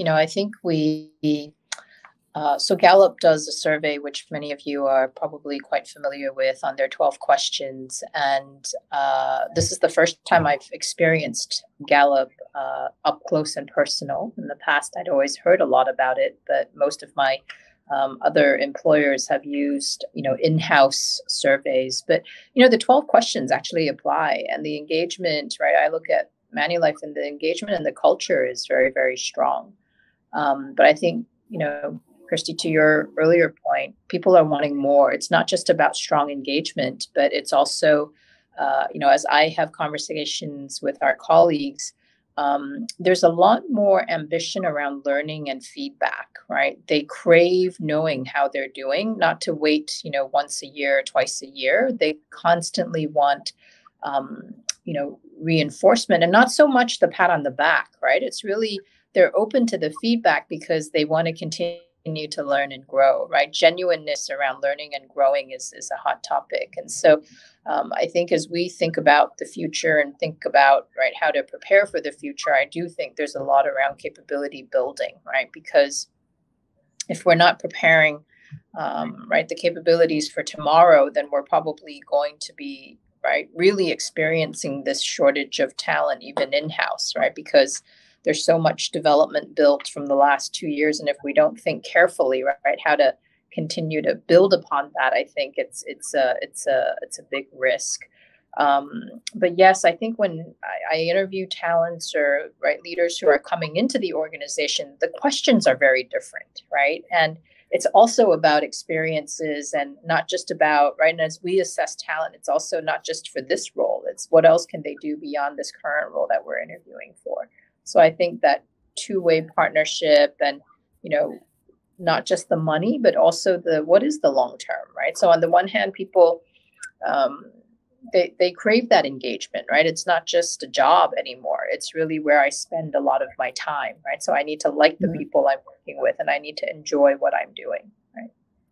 I think so Gallup does a survey, which many of you are probably quite familiar with, on their 12 questions. And this is the first time I've experienced Gallup up close and personal. In the past, I'd always heard a lot about it, but most of my other employers have used, in-house surveys. But, the 12 questions actually apply, and the engagement, right? I look at Manulife, and the engagement and the culture is very, very strong. But I think, Christy, to your earlier point, people are wanting more. It's not just about strong engagement, but it's also, as I have conversations with our colleagues, there's a lot more ambition around learning and feedback, right? They crave knowing how they're doing, not to wait, once a year, twice a year. They constantly want, reinforcement, and not so much the pat on the back, right? It's really, they're open to the feedback because they want to continue to learn and grow, right? Genuineness around learning and growing is a hot topic. And so I think as we think about the future and think about, right, how to prepare for the future, I do think there's a lot around capability building, right? Because if we're not preparing, the capabilities for tomorrow, then we're probably going to be, right, really experiencing this shortage of talent, even in-house, right? Because there's so much development built from the last 2 years. And if we don't think carefully, right, how to continue to build upon that, I think it's a big risk. But yes, I think when I interview talents or leaders who are coming into the organization, the questions are very different, right? And it's also about experiences and not just about, right? And as we assess talent, it's also not just for this role. It's what else can they do beyond this current role that we're interviewing for. So I think that two-way partnership and, not just the money, but also what is the long term, right? So on the one hand, people, they crave that engagement, right? It's not just a job anymore. It's really where I spend a lot of my time, right? So I need to like the people I'm working with, and I need to enjoy what I'm doing.